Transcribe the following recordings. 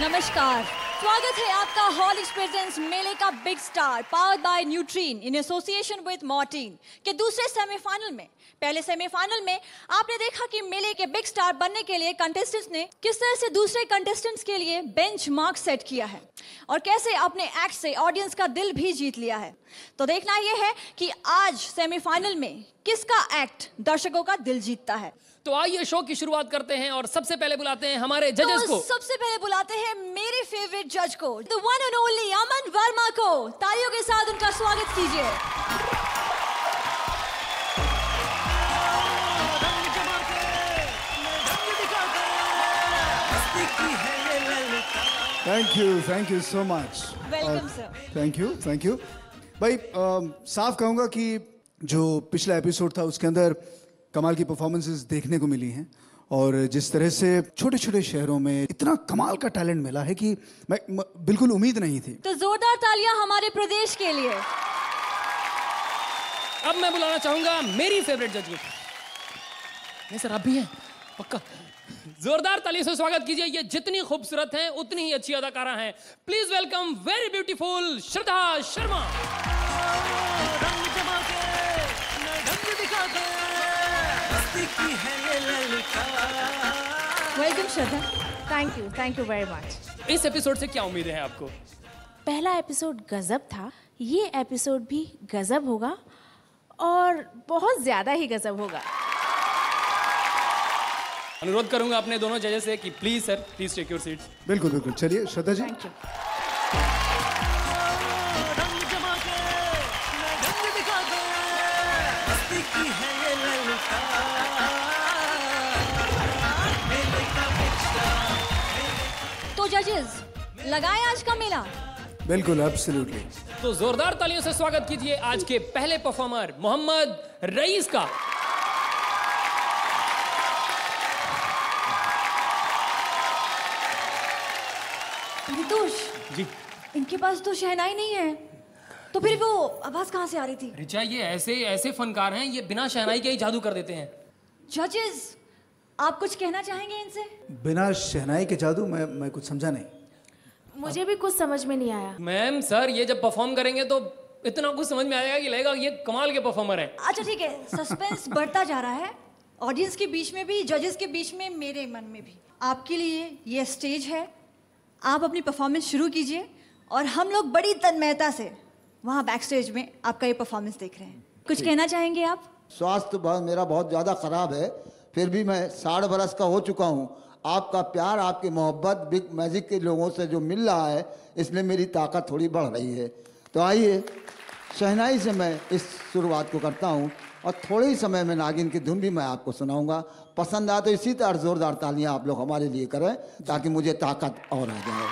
नमस्कार, स्वागत है आपका हॉलिक्स प्रेजेंट्स मेले का big star powered by Nutrine in association with Mortein के दूसरे सेमीफाइनल में। पहले सेमीफाइनल में आपने देखा कि मेले के बिग स्टार बनने के लिए कंटेस्टेंट्स ने किस तरह से दूसरे कंटेस्टेंट्स के लिए बेंचमार्क सेट किया है और कैसे अपने एक्ट से ऑडियंस का दिल भी जीत लिया है। तो देखना यह है कि आज सेमीफाइनल में किसका एक्ट दर्शकों का दिल जीतता है। तो आइए शो की शुरुआत करते हैं और सबसे पहले बुलाते हैं हमारे जजेस को। सबसे पहले बुलाते हैं मेरे फेवरेट जज को, द वन एंड ओनली अमन वर्मा को। तालियों के साथ उनका स्वागत कीजिए। Thank you so much. Welcome sir. Thank you भाई। साफ कहूँगा कि जो पिछला एपिसोड था उसके अंदर कमाल की परफॉर्मेंसेस देखने को मिली हैं और जिस तरह से छोटे छोटे शहरों में इतना कमाल का टैलेंट मिला है कि मैं बिल्कुल उम्मीद नहीं थी। तो जोरदार तालियां हमारे प्रदेश के लिए। अब मैं बुलाना चाहूंगा मेरी फेवरेट जज को। नहीं सर, आप भी हैं पक्का। जोरदार तालियों से स्वागत कीजिए। ये जितनी खूबसूरत हैं उतनी ही अच्छी अदाकारा हैं। Please welcome very beautiful Shraddha Sharma. Welcome Shraddha. Thank you very much. इस एपिसोड से क्या उम्मीद है आपको? पहला एपिसोड गजब था, ये एपिसोड भी गजब होगा और बहुत ज्यादा ही गजब होगा। अनुरोध करूंगा अपने दोनों जजेस से कि please sir, please take your seats. बिल्कुल बिल्कुल, चलिए श्रद्धा जी। Thank you. तो जजेस, लगाए आज का मेला? बिल्कुल, एब्सोल्युटली। तो जोरदार तालियों से स्वागत कीजिए आज के पहले परफॉर्मर मोहम्मद रईस का। रितोष जी, इनके पास तो शहनाई नहीं है, तो फिर वो आवाज कहाँ से आ रही थी? रिचा ये ऐसे फनकार हैं, ये बिना शहनाई के ही जादू कर देते हैं। जजेस, आप कुछ कहना चाहेंगे इनसे? बिना शहनाई के जादू? मैं कुछ समझा नहीं। मुझे भी कुछ समझ में नहीं आया। मैम सर, ये जब परफॉर्म करेंगे तो इतना कुछ समझ में आएगा कि लगेगा ये कमाल के परफॉर्मर हैं। अच्छा ठीक है, सस्पेंस बढ़ता जा रहा है, ऑडियंस के बीच में भी, जजेस के बीच में, मेरे मन में भी। आपके लिए ये स्टेज है, आप अपनी परफॉर्मेंस शुरू कीजिए और हम लोग बड़ी तन्मयता से वहाँ बैक स्टेज में आपका ये परफॉर्मेंस देख रहे हैं। कुछ कहना चाहेंगे आप? स्वास्थ्य मेरा बहुत ज़्यादा ख़राब है, फिर भी मैं 60 बरस का हो चुका हूँ। आपका प्यार, आपकी मोहब्बत बिग मैजिक के लोगों से जो मिल रहा है, इसलिए मेरी ताकत थोड़ी बढ़ रही है। तो आइए शहनाई से मैं इस शुरुआत को करता हूँ और थोड़े ही समय में नागिन की धुन भी मैं आपको सुनाऊंगा। पसंद आए तो इसी तरह ज़ोरदार तालियां आप लोग हमारे लिए करें ताकि मुझे ताकत और आ जाए।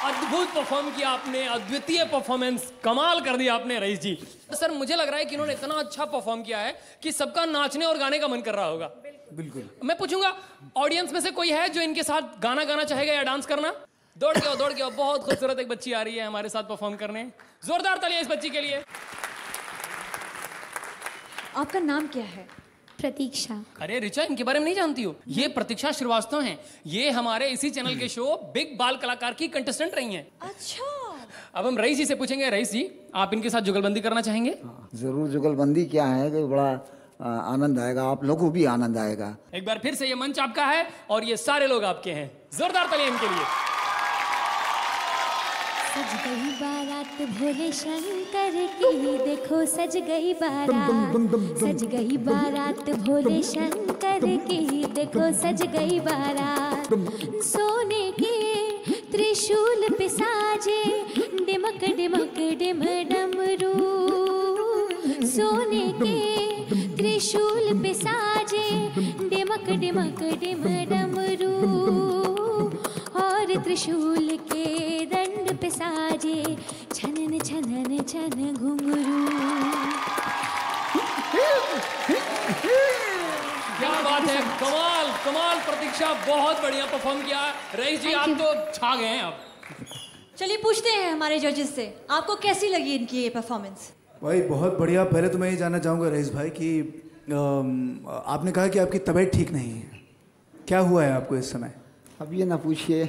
अद्भुत परफॉर्म किया आपने, अद्वितीय परफॉर्मेंस, कमाल कर दिया आपने रईस जी। सर मुझे लग रहा है कि इन्होंने इतना अच्छा परफॉर्म किया है कि सबका नाचने और गाने का मन कर रहा होगा। बिल्कुल। मैं पूछूंगा ऑडियंस में से कोई है जो इनके साथ गाना गाना चाहेगा या डांस करना? दौड़ के आओ। बहुत खूबसूरत एक बच्ची आ रही है हमारे साथ परफॉर्म करने। जोरदार तालियां इस बच्ची के लिए। आपका नाम क्या है? प्रतीक्षा। अरे रिचा, इनके बारे में नहीं जानती हो? ये प्रतीक्षा श्रीवास्तव हैं। ये हमारे इसी चैनल के शो बिग बाल कलाकार की कंटेस्टेंट रही हैं। अच्छा। अब हम रईस जी से पूछेंगे, रईस जी आप इनके साथ जुगलबंदी करना चाहेंगे? ज़रूर। जुगलबंदी क्या है कि बड़ा आनंद आएगा, आप लोगों को भी आनंद आएगा। एक बार फिर से ये मंच आपका है और ये सारे लोग आपके हैं। जोरदार तालियां इनके लिए। सज गई बारात भोले शंकर की, देखो सज गई बारात, सज गई बारात भोले शंकर की, देखो सज गई बारात। सोने के त्रिशूल पे साजे डिमक डिमक डिम डमरू, सोने के त्रिशूल पे साजे डिमक डिमक डिम डमरू, और त्रिशूल के दंड पे साजे छनन छनन छन घुंघरू। क्या बात है, कमाल कमाल प्रतीक्षा, बहुत बढ़िया परफॉर्म किया। रईस जी आप तो छा गए हैं। अब चलिए पूछते हैं हमारे जजेस से, आपको कैसी लगी इनकी ये परफॉर्मेंस? भाई बहुत बढ़िया। पहले तो मैं ये जानना चाहूँगा रईस भाई कि आपने कहा कि आपकी तबीयत ठीक नहीं है, क्या हुआ है आपको इस समय? अब ये ना पूछिए,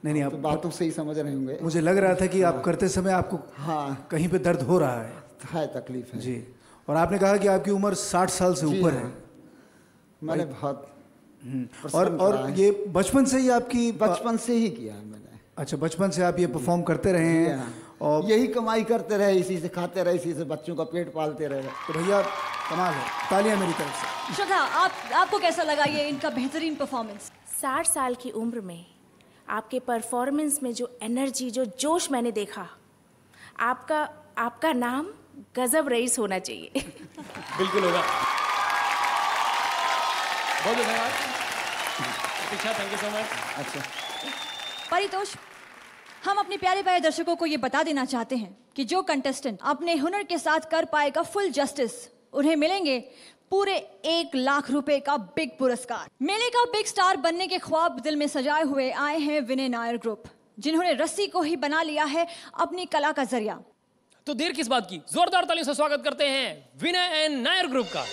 नहीं आप तो बातों से ही समझ रहे होंगे। मुझे लग रहा था कि आप करते समय आपको हाँ कहीं पे दर्द हो रहा है, तकलीफ है जी। और आपने कहा कि आपकी उम्र 60 साल से ऊपर है। मैंने बहुत और ये बचपन से ही आपकी बचपन से ही किया है मैंने। अच्छा, बचपन से आप ये परफॉर्म करते रहे हैं और यही कमाई करते रहे, इसी से खाते रहे, इसी से बच्चों का पेट पालते रहे। तो भैया कमाल है, तालियां मेरी तरफ से। श्रद्धा, आपको कैसा लगा ये इनका बेहतरीन परफॉर्मेंस? 60 साल की उम्र में आपके परफॉर्मेंस में जो एनर्जी, जो जोश मैंने देखा, आपका नाम गजब रईस होना चाहिए। बिल्कुल होगा। बहुत धन्यवाद प्रतीक्षा, थैंक यू सो मच। अच्छा परितोष, हम अपने प्यारे प्यारे दर्शकों को ये बता देना चाहते हैं कि जो कंटेस्टेंट अपने हुनर के साथ कर पाएगा फुल जस्टिस, उन्हें मिलेंगे पूरे 1 लाख रुपए का बिग पुरस्कार। मेले का बिग स्टार बनने के ख्वाब दिल में सजाए हुए आए हैं विनय नायर ग्रुप, जिन्होंने रस्सी को ही बना लिया है अपनी कला का जरिया। तो देर किस बात की, जोरदार तालियों से स्वागत करते हैं विनय एंड नायर ग्रुप का।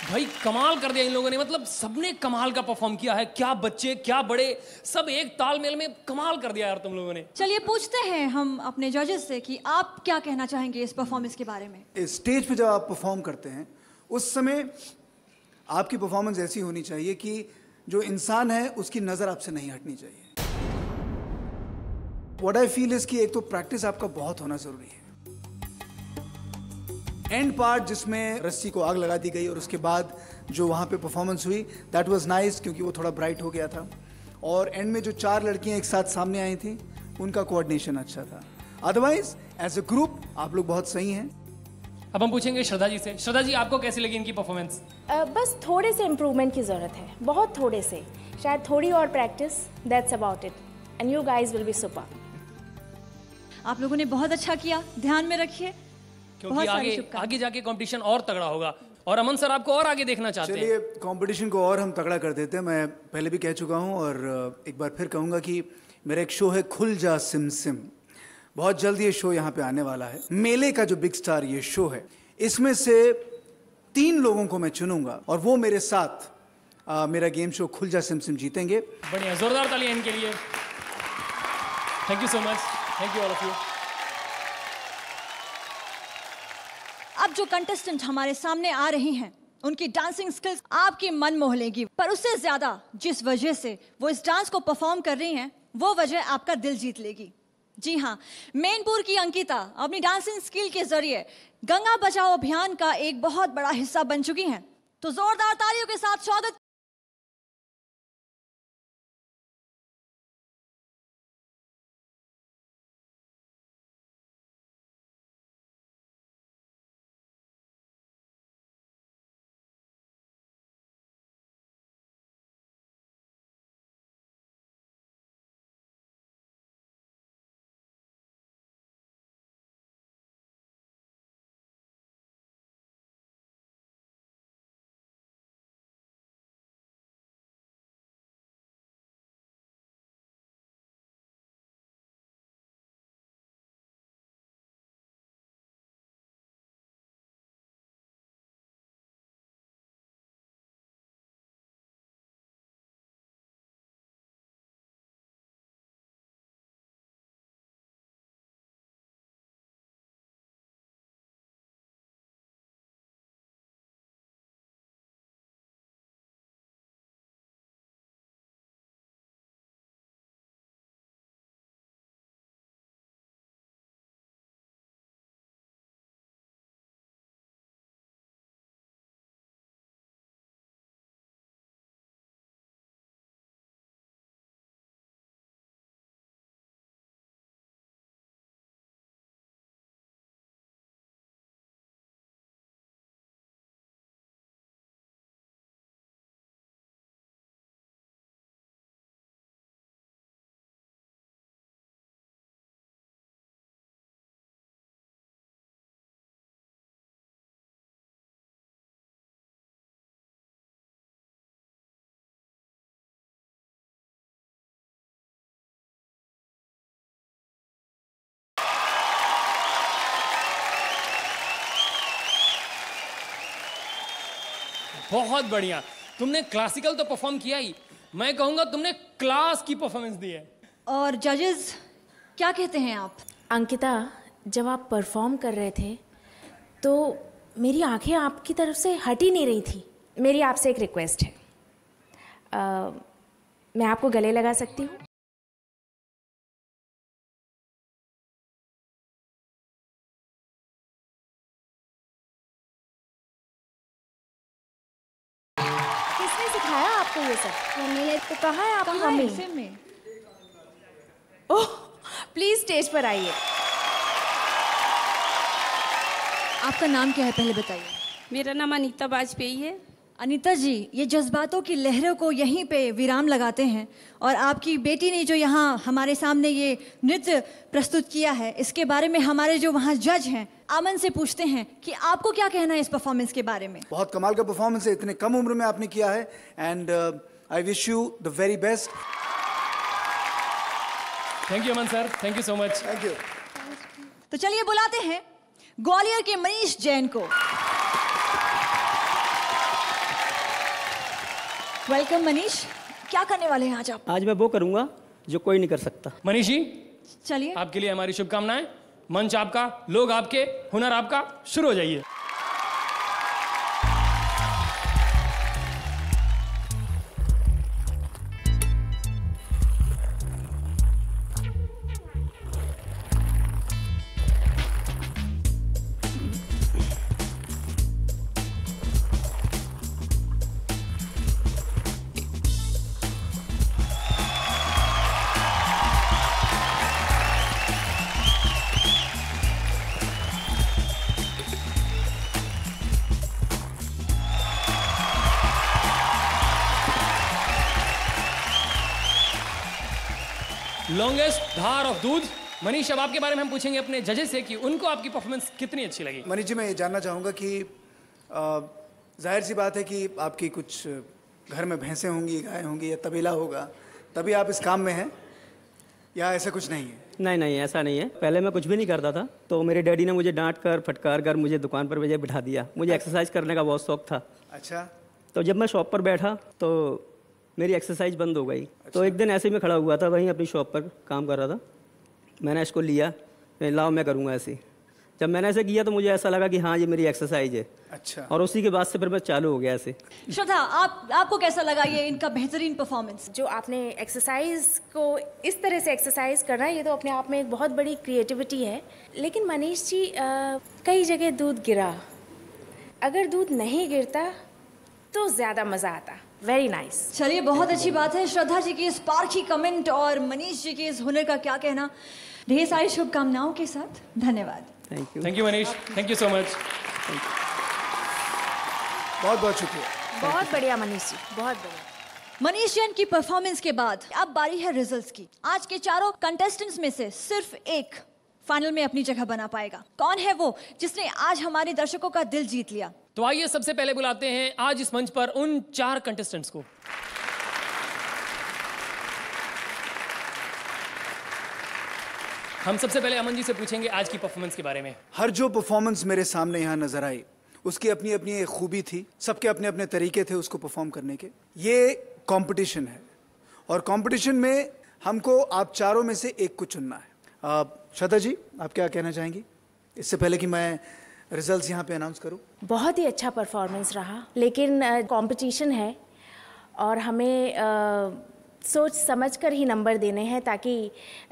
भाई कमाल कर दिया इन लोगों ने, मतलब सबने कमाल का परफॉर्म किया है। क्या बच्चे क्या बड़े, सब एक तालमेल में कमाल कर दिया यार तुम लोगों ने। चलिए पूछते हैं हम अपने जजेस से कि आप क्या कहना चाहेंगे इस परफॉर्मेंस के बारे में। स्टेज पे जब आप परफॉर्म करते हैं उस समय आपकी परफॉर्मेंस ऐसी होनी चाहिए कि जो इंसान है उसकी नज़र आपसे नहीं हटनी चाहिए। व्हाट आई फील इज कि एक तो प्रैक्टिस आपका बहुत होना जरूरी है। एंड पार्ट जिसमें रस्सी को आग लगा दी गई और उसके बाद जो वहाँ पे परफॉर्मेंस हुई, दैट वाज नाइस, क्योंकि वो थोड़ा ब्राइट हो गया था। और एंड में जो 4 लड़कियाँ एक साथ सामने आई थी उनका कोऑर्डिनेशन अच्छा था। अदरवाइज एज अ ग्रुप आप लोग बहुत सही हैं। अब हम पूछेंगे श्रद्धा जी से। श्रद्धा जी, आपको कैसी लगी इनकी परफॉर्मेंस? बस थोड़े से इम्प्रूवमेंट की ज़रूरत है, बहुत थोड़े से, शायद थोड़ी और practice, that's about it, and you guys will be super. आप लोगों ने बहुत अच्छा किया, ध्यान में रखिए। क्योंकि बहुत सारी आगे शुभकामनाएं। आगे जाके कंपटीशन और तगड़ा होगा और अमन सर आपको और आगे देखना चाहते हैं। चलिए कंपटीशन को और हम तगड़ा कर देते हैं। मैं पहले भी कह चुका हूं और एक बार फिर कहूंगा कि मेरा एक शो है खुल जा सिम सिम, बहुत जल्द ये शो यहाँ पे आने वाला है। मेले का जो बिग स्टार ये शो है, इसमें से 3 लोगों को मैं चुनूंगा और वो मेरे साथ मेरा गेम शो खुल जा सिम सिम जीतेंगे। बढ़िया, जोरदार तालियां इनके लिए। Thank you so much, thank you all of you. अब जो कंटेस्टेंट हमारे सामने आ रही हैं, उनकी डांसिंग स्किल्स आपकी मन मोह लेगी, पर उससे ज्यादा जिस वजह से वो इस डांस को परफॉर्म कर रही हैं, वो वजह आपका दिल जीत लेगी। जी हाँ, मैनपुर की अंकिता अपनी डांसिंग स्किल के जरिए गंगा बचाओ अभियान का एक बहुत बड़ा हिस्सा बन चुकी हैं। तो जोरदार तालियों के साथ स्वागत। बहुत बढ़िया, तुमने क्लासिकल तो परफॉर्म किया ही, मैं कहूंगा तुमने क्लास की परफॉर्मेंस दी है। और जजेस क्या कहते हैं आप? अंकिता, जब आप परफॉर्म कर रहे थे तो मेरी आंखें आपकी तरफ से हट ही नहीं रही थी। मेरी आपसे एक रिक्वेस्ट है, मैं आपको गले लगा सकती हूँ? किसने सिखाया आपको ये सब? मम्मी तो कहाँ है आपकी कहाँ है मम्मी? ऐसे में? ओह, प्लीज स्टेज पर आइए। आपका नाम क्या है पहले बताइए। मेरा नाम अनीता वाजपेयी है। अनीता जी, ये जज्बातों की लहरों को यहीं पे विराम लगाते हैं और आपकी बेटी ने जो यहाँ हमारे सामने ये नृत्य प्रस्तुत किया है, इसके बारे में हमारे जो वहाँ जज हैं अमन से पूछते हैं कि आपको क्या कहना है इस परफॉर्मेंस के बारे में। बहुत कमाल का परफॉर्मेंस है, इतने कम उम्र में आपने किया है and I wish you the very best. Thank you Aman sir, thank you so much. Thank you. तो चलिए बुलाते हैं ग्वालियर के मनीष जैन को। वेलकम मनीष, क्या करने वाले हैं आज आप? आज मैं वो करूंगा जो कोई नहीं कर सकता। मनीष जी, चलिए। आपके लिए हमारी शुभकामनाएं। मंच आपका, लोग आपके, हुनर आपका, शुरू हो जाइए। लॉन्गेस्ट धार ऑफ दूध। मनीष, अब आपके बारे में हम पूछेंगे अपने जजेस से कि उनको आपकी परफॉर्मेंस कितनी अच्छी लगी। मनीष जी, मैं ये जानना चाहूँगा कि जाहिर सी बात है कि आपकी कुछ घर में भैंसें होंगी, गाय होंगी या तबेला होगा, तभी आप इस काम में हैं, या ऐसा कुछ नहीं है? नहीं, ऐसा नहीं है। पहले मैं कुछ भी नहीं करता था, तो मेरे डैडी ने मुझे डांट कर फटकार कर मुझे दुकान पर मुझे बिठा दिया। मुझे एक्सरसाइज करने का बहुत शौक था। अच्छा। तो जब मैं शॉप पर बैठा तो मेरी एक्सरसाइज बंद हो गई। तो एक दिन ऐसे ही मैं खड़ा हुआ था, वहीं अपनी शॉप पर काम कर रहा था। मैंने इसको लिया, लाओ मैं करूँगा ऐसे। जब मैंने ऐसे किया तो मुझे ऐसा लगा कि हाँ, ये मेरी एक्सरसाइज है। अच्छा। और उसी के बाद से फिर मैं चालू हो गया ऐसे। श्रद्धा, आपको कैसा लगा ये इनका बेहतरीन परफॉर्मेंस? जो आपने एक्सरसाइज को इस तरह से एक्सरसाइज करना, ये तो अपने आप में एक बहुत बड़ी क्रिएटिविटी है। लेकिन मनीष जी, कई जगह दूध गिरा, अगर दूध नहीं गिरता तो ज़्यादा मज़ा आता। Very nice. चलिए, बहुत अच्छी बात है। श्रद्धा जी की स्पार्की कमेंट और मनीष जी के इस हुनर का क्या कहना। ढेर सारी शुभकामनाओं के साथ धन्यवाद। Thank you Manish, thank you so much. बहुत बहुत शुक्रिया। बहुत बढ़िया मनीष जी, बहुत बढ़िया। मनीष जैन की परफॉर्मेंस के बाद अब बारी है रिजल्ट्स की। आज के चारों कंटेस्टेंट्स में से सिर्फ एक फाइनल में अपनी जगह बना पाएगा। कौन है वो जिसने आज हमारे दर्शकों का दिल जीत लिया? तो आइए सबसे पहले बुलाते हैं आज इस मंच पर उन 4 कंटेस्टेंट्स को। हम सबसे पहले अमन जी से पूछेंगे आज की परफॉर्मेंस के बारे में। हर जो परफॉर्मेंस मेरे सामने यहाँ नजर आई, उसकी अपनी अपनी एक खूबी थी, सबके अपने अपने तरीके थे उसको परफॉर्म करने के। ये कंपटीशन है और कंपटीशन में हमको आप चारों में से एक को चुनना है। श्रद्धा जी, आप क्या कहना चाहेंगी इससे पहले कि मैं रिजल्ट्स यहाँ पे अनाउंस करूँ? बहुत ही अच्छा परफॉर्मेंस रहा, लेकिन कंपटीशन है और हमें सोच समझ कर ही नंबर देने हैं ताकि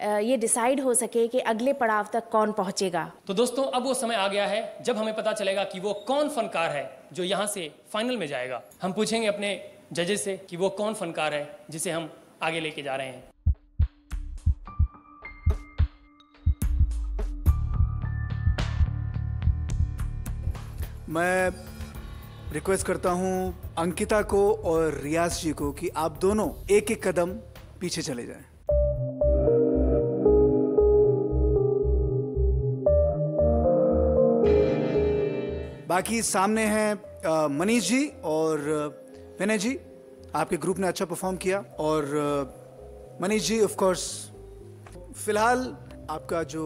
ये डिसाइड हो सके कि अगले पड़ाव तक कौन पहुंचेगा। तो दोस्तों, अब वो समय आ गया है जब हमें पता चलेगा कि वो कौन फनकार है जो यहाँ से फाइनल में जाएगा। हम पूछेंगे अपने जजेस से कि वो कौन फनकार है जिसे हम आगे लेके जा रहे हैं। मैं रिक्वेस्ट करता हूं अंकिता को और रियाज जी को कि आप दोनों एक एक कदम पीछे चले जाएं। बाकी सामने हैं मनीष जी और विनय जी। आपके ग्रुप ने अच्छा परफॉर्म किया और मनीष जी ऑफ कोर्स फिलहाल आपका जो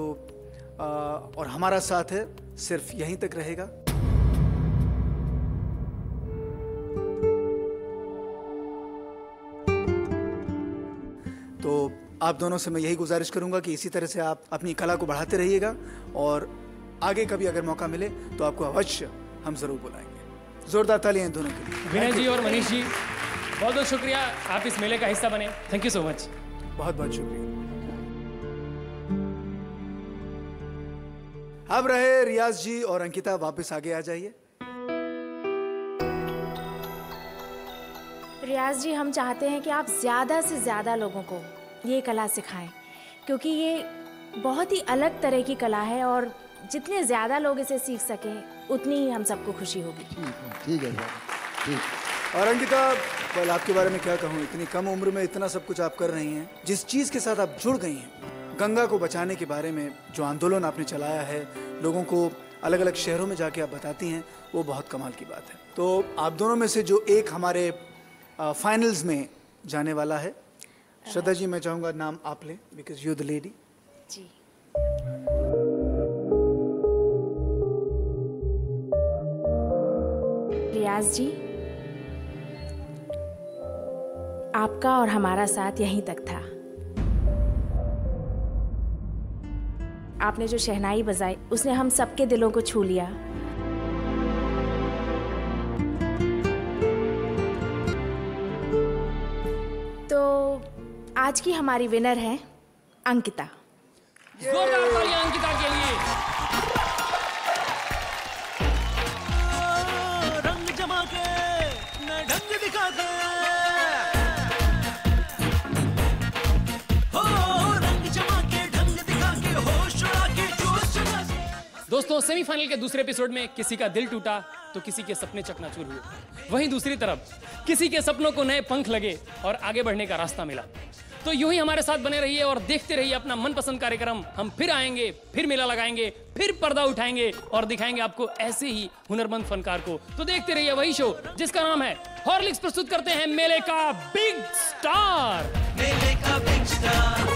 और हमारा साथ है सिर्फ यहीं तक रहेगा। तो आप दोनों से मैं यही गुजारिश करूंगा कि इसी तरह से आप अपनी कला को बढ़ाते रहिएगा और आगे कभी अगर मौका मिले तो आपको अवश्य हम जरूर बुलाएंगे। जोरदार तालियां दोनों के लिए। विनय जी और मनीष जी, बहुत बहुत शुक्रिया, आप इस मेले का हिस्सा बने। Thank you so much. बहुत बहुत शुक्रिया। अब रहे रियाज जी और अंकिता, वापस आगे आ जाइए। रियाज जी, हम चाहते हैं कि आप ज़्यादा से ज़्यादा लोगों को ये कला सिखाएं, क्योंकि ये बहुत ही अलग तरह की कला है और जितने ज़्यादा लोग इसे सीख सकें उतनी ही हम सबको खुशी होगी। ठीक है सर, ठीक। और अंकिता, कल आपके बारे में क्या कहूँ, इतनी कम उम्र में इतना सब कुछ आप कर रही हैं। जिस चीज़ के साथ आप जुड़ गई हैं, गंगा को बचाने के बारे में जो आंदोलन आपने चलाया है, लोगों को अलग अलग शहरों में जाके आप बताती हैं, वो बहुत कमाल की बात है। तो आप दोनों में से जो एक हमारे फाइनल्स में जाने वाला है, श्रद्धा जी मैं चाहूँगा नाम आप लें, बिकॉज यू द लेडी। जी, रियाज जी, आपका और हमारा साथ यहीं तक था। आपने जो शहनाई बजाई उसने हम सबके दिलों को छू लिया। तो आज की हमारी विनर है अंकिता। जोरदार तालियां अंकिता के लिए। रंग जमा के न ढंग दिखा के, हो रंग जमा के ढंग दिखा के, होश उड़ा के जोश उड़ा के। दोस्तों, सेमीफाइनल के दूसरे एपिसोड में किसी का दिल टूटा तो किसी के सपने चकनाचूर हुए। वहीं दूसरी तरफ किसी के सपनों को नए पंख लगे और आगे बढ़ने का रास्ता मिला। तो यूं ही हमारे साथ बने रहिए और देखते रहिए अपना मनपसंद कार्यक्रम। हम फिर आएंगे, फिर मेला लगाएंगे, फिर पर्दा उठाएंगे और दिखाएंगे आपको ऐसे ही हुनरमंद फनकार को। तो देखते रहिए वही शो जिसका नाम है हॉर्लिक्स। प्रस्तुत करते हैं मेले का बिग स्टार। मेले का बिग स्टार।